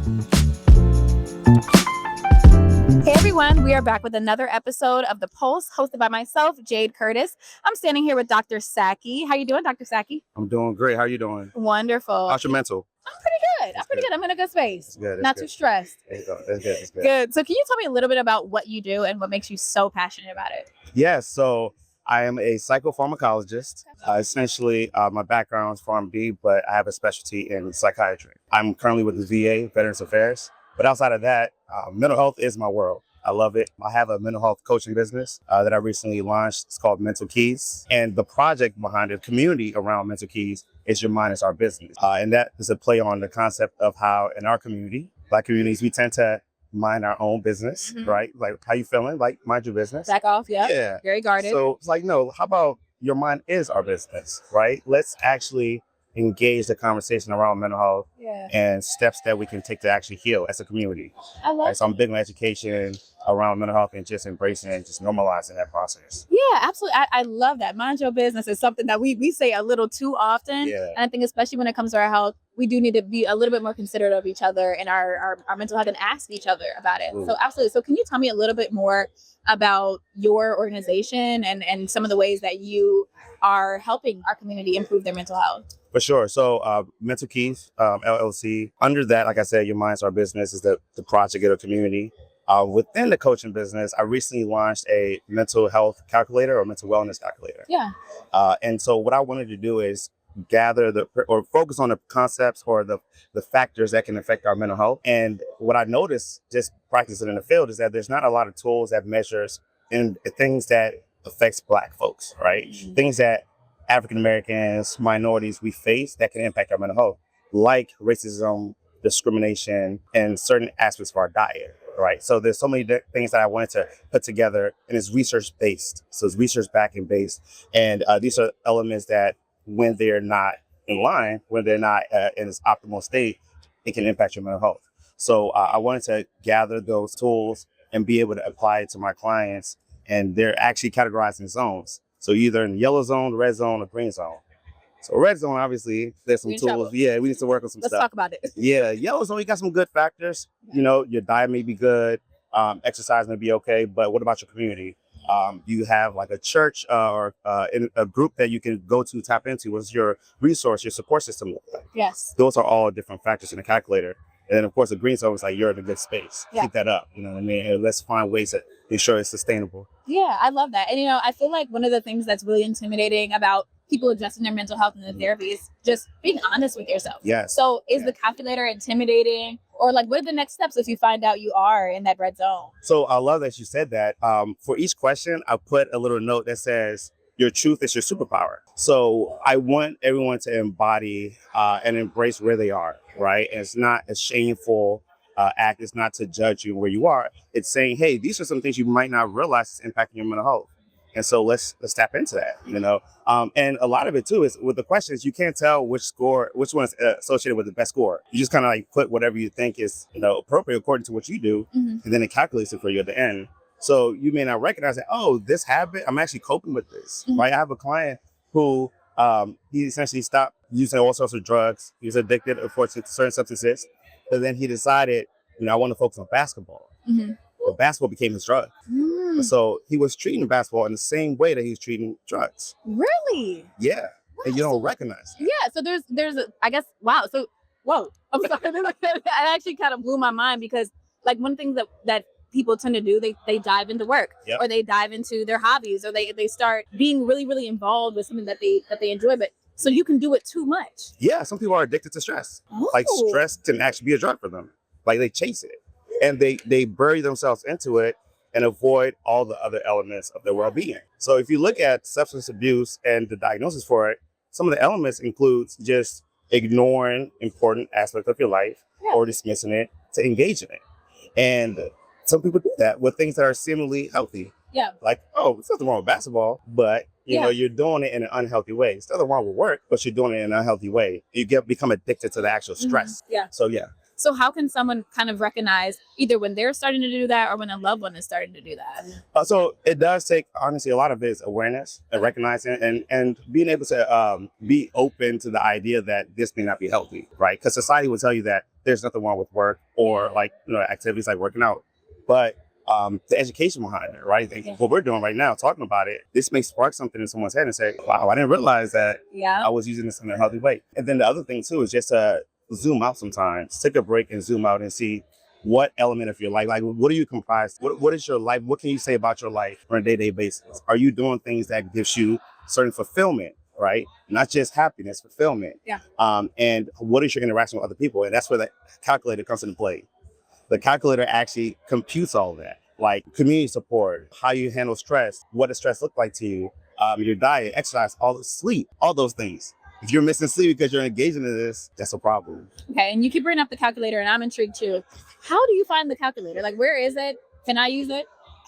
Hey everyone, we are back with another episode of The Pulse, hosted by myself, Jade Curtis. I'm standing here with Dr. Sackey. How you doing, Dr. Sackey? I'm doing great. How you doing? Wonderful. How's your mental? I'm pretty good. I'm in a good space. That's Not good. too stressed. That's good. Good. So can you tell me a little bit about what you do and what makes you so passionate about it? Yes, so I am a psychopharmacologist. Essentially, my background is PharmD, but I have a specialty in psychiatry. I'm currently with the VA, Veterans Affairs. But outside of that, mental health is my world. I love it. I have a mental health coaching business that I recently launched. It's called Mental Keys. And the project behind the community around Mental Keys is Your Mind is Our Business. And that is a play on the concept of how in our community, Black communities, we tend to mind our own business, right? Like, how you feeling? Like, mind your business. Back off, yep. Yeah. Very guarded. So it's like, no, how about your mind is our business, right? Let's actually engage the conversation around mental health and steps that we can take to actually heal as a community. I love So I'm big on education around mental health and just embracing and just normalizing that process. Yeah, absolutely. I love that. Mind your business is something that we say a little too often. Yeah. And I think especially when it comes to our health, we do need to be a little bit more considerate of each other and our mental health and ask each other about it. So absolutely. So can you tell me a little bit more about your organization and some of the ways that you are helping our community improve their mental health? For sure. So Mental Keys, LLC, under that, like I said, Your Mind's Our Business is the project of the community. Within the coaching business, I recently launched a mental health calculator or mental wellness calculator. Yeah. And so what I wanted to do is gather or focus on the concepts or the factors that can affect our mental health. And what I noticed just practicing in the field is that there's not a lot of tools that measures in things that affects Black folks, right? Things that African Americans, minorities, we face that can impact our mental health, like racism, discrimination, and certain aspects of our diet, right? So there's so many things that I wanted to put together, and it's research-based. So it's research-backing based. And these are elements that when they're not in line, when they're not in its optimal state, it can impact your mental health. So I wanted to gather those tools and be able to apply it to my clients, and they're actually categorized in zones. So either in the yellow zone, red zone, or green zone. So red zone, obviously, there's some tools. Yeah, we need to work on some stuff. Let's talk about it. Yeah, yellow zone, you got some good factors. You know, your diet may be good, exercise may be okay, but what about your community? You have like a church or in a group that you can go to, tap into. What's your resource, your support system look like? Yes. Those are all different factors in the calculator. And then, of course, the green zone is like you're in a good space. Yeah. Keep that up. You know what I mean? And let's find ways to ensure it's sustainable. Yeah, I love that. And, I feel like one of the things that's really intimidating about people addressing their mental health in the therapy is just being honest with yourself. Yes. So is the calculator intimidating? Or like, what are the next steps if you find out you are in that red zone? So I love that you said that. For each question, I put a little note that says, your truth is your superpower. So I want everyone to embody and embrace where they are, right? And it's not a shameful act. It's not to judge you where you are. It's saying, hey, these are some things you might not realize is impacting your mental health. And so let's tap into that, And a lot of it too is with the questions, you can't tell which one is associated with the best score. You just kind of like put whatever you think is, appropriate according to what you do, and then it calculates it for you at the end. So you may not recognize that, oh, this habit, I'm actually coping with this, right? I have a client who he essentially stopped using all sorts of drugs. He was addicted, unfortunately, to certain substances. But then he decided, I want to focus on basketball. But basketball became his drug. So he was treating basketball in the same way that he was treating drugs. Really? Yeah. Wow. And you don't recognize it. Yeah. So I guess, wow. So, whoa. I'm sorry. That actually kind of blew my mind because like one thing that people tend to do, they dive into work or they dive into their hobbies or they start being really, really involved with something that they enjoy. But so you can do it too much. Yeah. Some people are addicted to stress. Oh. Like stress can actually be a drug for them. Like they chase it and they bury themselves into it and avoid all the other elements of their well-being. So if you look at substance abuse and the diagnosis for it, some of the elements includes just ignoring important aspects of your life or dismissing it to engage in it. And some people do that with things that are seemingly healthy. Yeah. Like, oh, there's nothing wrong with basketball, but you're doing it in an unhealthy way. There's nothing wrong with work, but you're doing it in an unhealthy way. You become addicted to the actual stress. Yeah. So yeah. So how can someone kind of recognize either when they're starting to do that or when a loved one is starting to do that? So it does take, honestly, a lot of it is awareness and recognizing and being able to be open to the idea that this may not be healthy, right? Because society will tell you that there's nothing wrong with work or like, activities like working out. But the education behind it, right? What we're doing right now, talking about it, this may spark something in someone's head and say, wow, I didn't realize that I was using this in a healthy way. And then the other thing too is just to zoom out sometimes, take a break and zoom out and see what element of your life, like what are you comprised? What is your life? What can you say about your life on a day-to-day basis? Are you doing things that gives you certain fulfillment, right? Not just happiness, fulfillment. Yeah. And what is your interaction with other people? And that's where the calculator comes into play. The calculator actually computes all of that, like community support, how you handle stress, what does stress look like to you, your diet, exercise, sleep, all those things. If you're missing sleep because you're engaging in this, that's a problem. Okay, and you keep bringing up the calculator, and I'm intrigued too. How do you find the calculator? Like, where is it? Can I use it?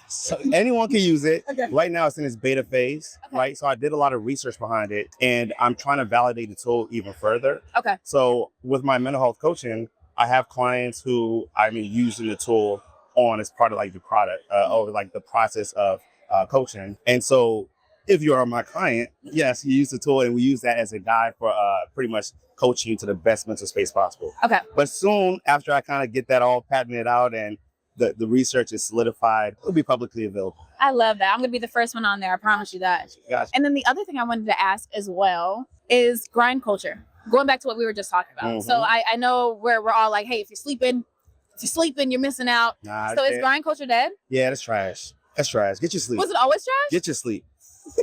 So anyone can use it. Okay. Right now, it's in its beta phase, right? So I did a lot of research behind it, and I'm trying to validate the tool even further. Okay. So with my mental health coaching, I have clients who using the tool on as part of like the product or like the process of coaching. And so if you are my client, yes, you use the tool and we use that as a guide for pretty much coaching you to the best mental space possible. Okay. But soon after I kind of get that all patented out and the research is solidified, it'll be publicly available. I love that. I'm going to be the first one on there. I promise you that. Gotcha. And then the other thing I wanted to ask as well is grind culture. Going back to what we were just talking about. Mm-hmm. So I know where we're all like, hey, if you're sleeping, you're missing out. So is grind culture dead? Yeah, that's trash. That's trash. Get your sleep. Was it always trash? Get your sleep.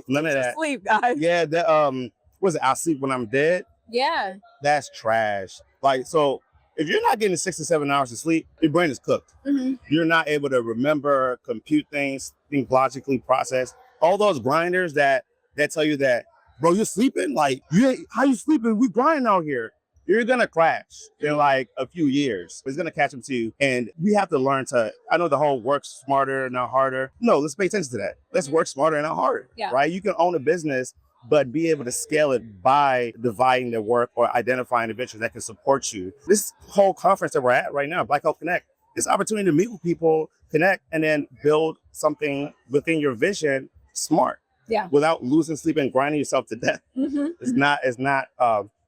None of that. Sleep, guys. Yeah, that was it? I'll sleep when I'm dead. Yeah. That's trash. Like, so if you're not getting 6 to 7 hours of sleep, your brain is cooked. Mm-hmm. You're not able to remember, compute things, think logically, process. All those grinders that tell you that, bro, you're sleeping? Like, how you sleeping? We grinding out here. You're going to crash in like a few years. It's going to catch up to you. And we have to learn I know the whole work smarter, not harder. No, let's pay attention to that. Let's work smarter and not harder, right? You can own a business, but be able to scale it by dividing the work or identifying the ventures that can support you. This whole conference that we're at right now, Black Health Connect, this opportunity to meet with people, connect, and then build something within your vision smart. Yeah. Without losing sleep and grinding yourself to death. Mm-hmm. It's not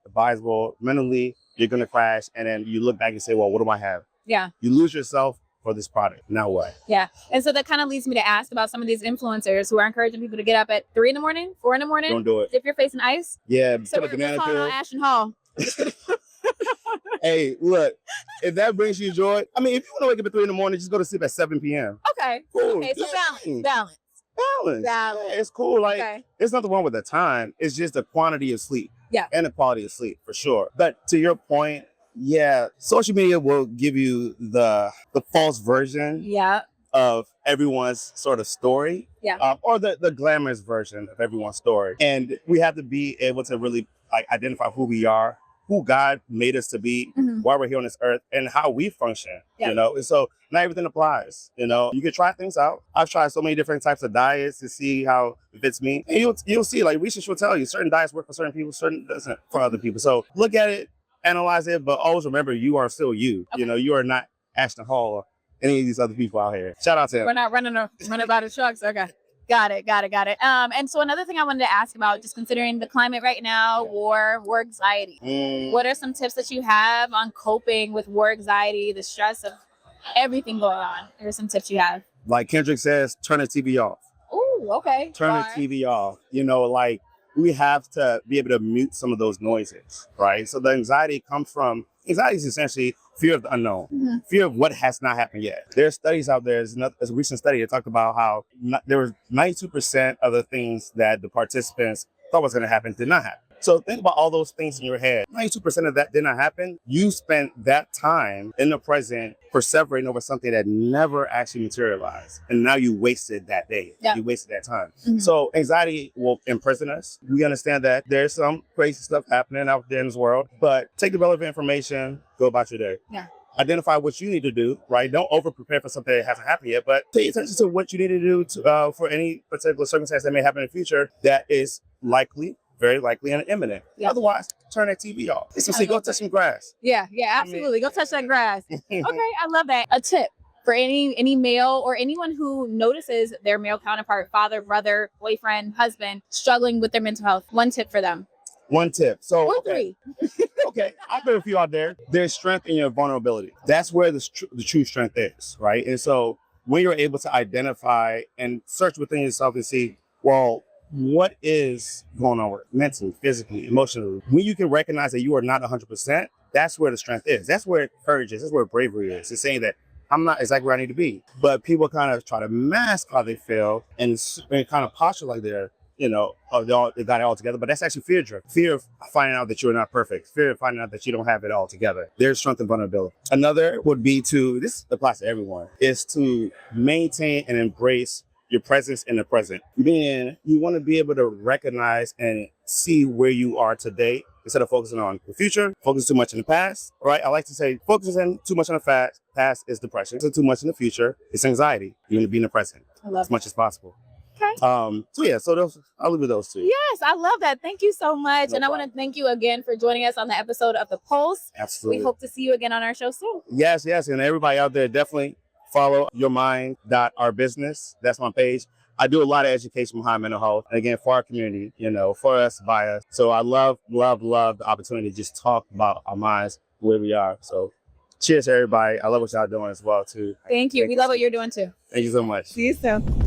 advisable. Mentally, you're going to crash. And then you look back and say, well, what do I have? Yeah. You lose yourself for this product. Now what? Yeah. And so that kind of leads me to ask about some of these influencers who are encouraging people to get up at 3 a.m, 4 a.m. Don't do it. If you're facing ice. Yeah. So we're calling on Ashton Hall. Hey, look, if that brings you joy, if you want to wake up at 3 a.m, just go to sleep at 7 p.m. Okay. Cool. Okay. So balance. Yeah, it's cool. Like, There's nothing wrong with the time. It's just the quantity of sleep. Yeah. And the quality of sleep, for sure. But to your point, yeah, social media will give you the false version of everyone's sort of story. Yeah. Or the glamorous version of everyone's story. And we have to be able to really identify who we are, who God made us to be, why we're here on this earth, and how we function, And so not everything applies, You can try things out. I've tried so many different types of diets to see how it fits me. And you'll see, like, research will tell you, certain diets work for certain people, certain doesn't for other people. So look at it, analyze it, but always remember you are still you. Okay. You are not Ashton Hall or any of these other people out here. Shout out to him. We're not running by the trucks. Okay. Got it. And so another thing I wanted to ask about, just considering the climate right now, war anxiety. What are some tips that you have on coping with war anxiety, the stress of everything going on? What are some tips you have? Like Kendrick says, turn the TV off. Ooh, okay. Turn the TV off. Like we have to be able to mute some of those noises, right? So the anxiety is essentially fear of the unknown, fear of what has not happened yet. There's studies out there. There's a recent study that talked about how there was 92% of the things that the participants thought was going to happen did not happen. So think about all those things in your head. 92% of that did not happen. You spent that time in the present perseverating over something that never actually materialized. And now you wasted that day. Yeah. You wasted that time. Mm-hmm. So anxiety will imprison us. We understand that there's some crazy stuff happening out there in this world, but take the relevant information, go about your day. Yeah. Identify what you need to do, right? Don't over-prepare for something that hasn't happened yet, but pay attention to what you need to do for any particular circumstance that may happen in the future that is very likely and imminent. Yeah. Otherwise, turn that TV off. Go touch some grass. Yeah, absolutely. Go touch that grass. Okay, I love that. A tip for any male or anyone who notices their male counterpart, father, brother, boyfriend, husband, struggling with their mental health. One tip for them. One tip. So, Or three. Okay, I'll put a few out there. There's strength in your vulnerability. That's where the true strength is, right? And so when you're able to identify and search within yourself and see, well, what is going on mentally, physically, emotionally? When you can recognize that you are not 100%, that's where the strength is. That's where courage is. That's where bravery is. It's saying that I'm not exactly where I need to be. But people kind of try to mask how they feel and kind of posture like they're, they got it all together. But that's actually fear driven. Fear of finding out that you're not perfect. Fear of finding out that you don't have it all together. There's strength and vulnerability. Another would be this applies to everyone, is to maintain and embrace your presence in the present. Meaning you want to be able to recognize and see where you are today instead of focusing on the future, focusing too much in the past, right? I like to say focusing too much on the past is depression. Focusing too much in the future is anxiety. You want to be in the present as much as possible. Okay. So those, I'll leave with those two. Yes, I love that. Thank you so much. No and I want to thank you again for joining us on the episode of The Pulse. Absolutely. We hope to see you again on our show soon. Yes. And everybody out there, definitely follow yourmind.ourbusiness. That's my page. I do a lot of education behind mental health. And again, for our community, for us, by us. So I love the opportunity to just talk about our minds, where we are. So cheers to everybody. I love what y'all doing as well, too. Thank you. We love what you're doing, too. Thank you so much. See you soon.